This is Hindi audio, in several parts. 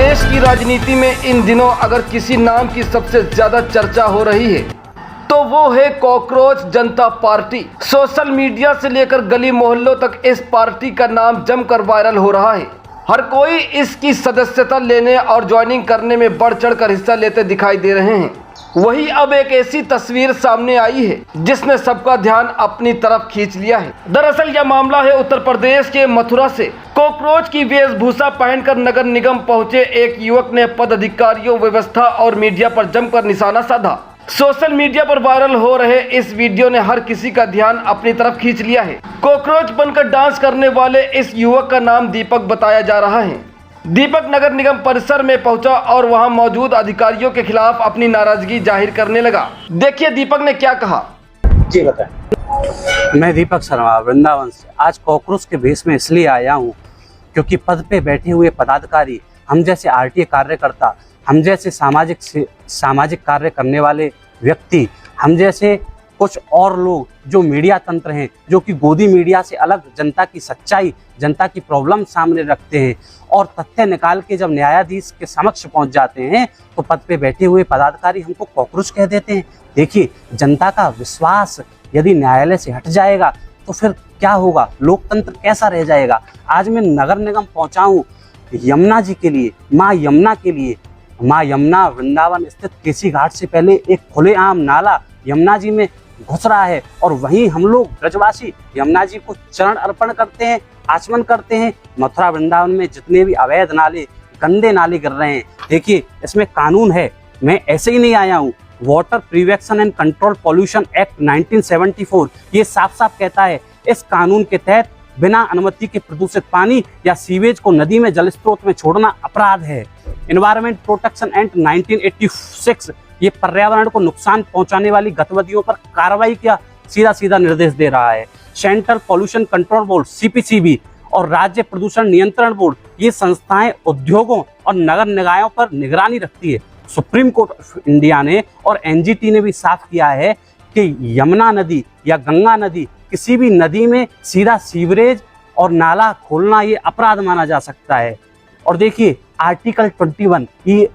देश की राजनीति में इन दिनों अगर किसी नाम की सबसे ज्यादा चर्चा हो रही है तो वो है कॉकरोच जनता पार्टी। सोशल मीडिया से लेकर गली मोहल्लों तक इस पार्टी का नाम जमकर वायरल हो रहा है। हर कोई इसकी सदस्यता लेने और ज्वाइनिंग करने में बढ़ चढ़कर हिस्सा लेते दिखाई दे रहे हैं। वही अब एक ऐसी तस्वीर सामने आई है जिसने सबका ध्यान अपनी तरफ खींच लिया है। दरअसल यह मामला है उत्तर प्रदेश के मथुरा से। कॉकरोच की वेशभूषा पहनकर नगर निगम पहुंचे एक युवक ने पदाधिकारियों, व्यवस्था और मीडिया पर जमकर निशाना साधा। सोशल मीडिया पर वायरल हो रहे इस वीडियो ने हर किसी का ध्यान अपनी तरफ खींच लिया है। कॉकरोच बनकर डांस करने वाले इस युवक का नाम दीपक बताया जा रहा है। दीपक नगर निगम परिसर में पहुंचा और वहां मौजूद अधिकारियों के खिलाफ अपनी नाराजगी जाहिर करने लगा। देखिए दीपक ने क्या कहा। जी बताएं। मैं दीपक शर्मा वृंदावन से आज कॉकरोच के भेष में इसलिए आया हूं क्योंकि पद पे बैठे हुए पदाधिकारी, हम जैसे आरटीए कार्यकर्ता, हम जैसे सामाजिक कार्य करने वाले व्यक्ति, हम जैसे कुछ और लोग जो मीडिया तंत्र हैं, जो कि गोदी मीडिया से अलग जनता की सच्चाई, जनता की प्रॉब्लम सामने रखते हैं और तथ्य निकाल के जब न्यायाधीश के समक्ष पहुंच जाते हैं तो पद पे बैठे हुए पदाधिकारी हमको कॉकरोच कह देते हैं। देखिए, जनता का विश्वास यदि न्यायालय से हट जाएगा तो फिर क्या होगा, लोकतंत्र कैसा रह जाएगा। आज मैं नगर निगम पहुंचा हूँ यमुना जी के लिए, माँ यमुना के लिए। माँ यमुना वृंदावन स्थित केसी घाट से पहले एक खुलेआम नाला यमुना जी में घुस रहा है और वहीं हम लोग ब्रजवासी यमुना जी को चरण अर्पण करते हैं, आचमन करते हैं। मथुरा वृंदावन में जितने भी अवैध नाले, गंदे नाले गिर रहे हैं, देखिए इसमें कानून है। मैं ऐसे ही नहीं आया हूँ। Water prevention and control pollution act 1974 ये साफ साफ कहता है, इस कानून के तहत बिना अनुमति के प्रदूषित पानी या सीवेज को नदी में जल स्रोत में छोड़ना अपराध है। एनवायरमेंट प्रोटेक्शन एक्ट 1986 ये पर्यावरण को नुकसान पहुंचाने वाली गतिविधियों पर कार्रवाई का सीधा निर्देश दे रहा है। Central pollution control board CPCB और राज्य प्रदूषण नियंत्रण बोर्ड ये संस्थाएं उद्योगों और नगर निकायों पर निगरानी रखती है। सुप्रीम कोर्ट ऑफ इंडिया ने और NGT ने भी साफ किया है कि यमुना नदी या गंगा नदी, किसी भी नदी में सीधा सीवरेज और नाला खोलना ये अपराध माना जा सकता है। और देखिए आर्टिकल 21 ये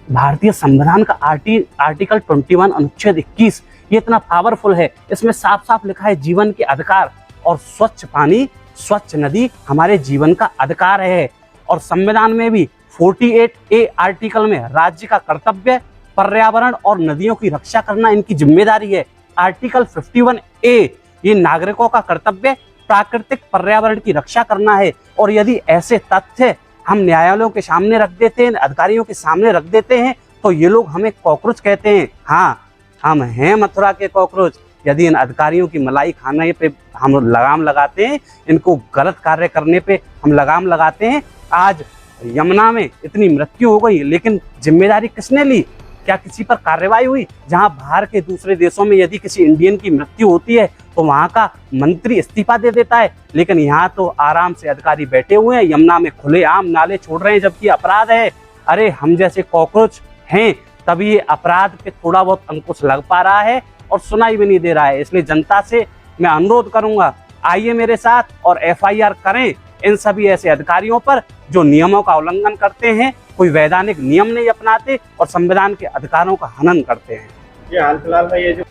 भारतीय संविधान का आर्टिकल 21 अनुच्छेद 21 ये इतना पावरफुल है। इसमें साफ साफ लिखा है जीवन के अधिकार, और स्वच्छ पानी, स्वच्छ नदी हमारे जीवन का अधिकार है। और संविधान में भी 48A आर्टिकल में राज्य का कर्तव्य पर्यावरण और नदियों की रक्षा करना इनकी जिम्मेदारी है। आर्टिकल 51A ये नागरिकों का कर्तव्य प्राकृतिक पर्यावरण की रक्षा करना है। और यदि ऐसे तथ्य हम न्यायालयों के सामने रख देते हैं, अधिकारियों के सामने रख देते हैं, तो ये लोग हमें कॉकरोच कहते हैं। हाँ, हम हैं मथुरा के कॉकरोच। यदि इन अधिकारियों की मलाई खाने पे हम लगाम लगाते हैं, इनको गलत कार्य करने पे हम लगाम लगाते हैं। आज यमुना में इतनी मृत्यु हो गई, लेकिन जिम्मेदारी किसने ली? क्या किसी पर कार्रवाई हुई? जहां बाहर के दूसरे देशों में यदि किसी इंडियन की मृत्यु होती है तो वहां का मंत्री इस्तीफा दे देता है, लेकिन यहाँ तो आराम से अधिकारी बैठे हुए हैं, यमुना में खुलेआम नाले छोड़ रहे हैं, जबकि अपराध है। अरे हम जैसे कॉकरोच हैं तभी ये अपराध पे थोड़ा बहुत अंकुश लग पा रहा है और सुनाई भी नहीं दे रहा है। इसलिए जनता से मैं अनुरोध करूंगा, आइए मेरे साथ और FIR करें इन सभी ऐसे अधिकारियों पर जो नियमों का उल्लंघन करते हैं, कोई वैधानिक नियम नहीं अपनाते और संविधान के अधिकारों का हनन करते हैं। ये हाल फिलहाल में ये जो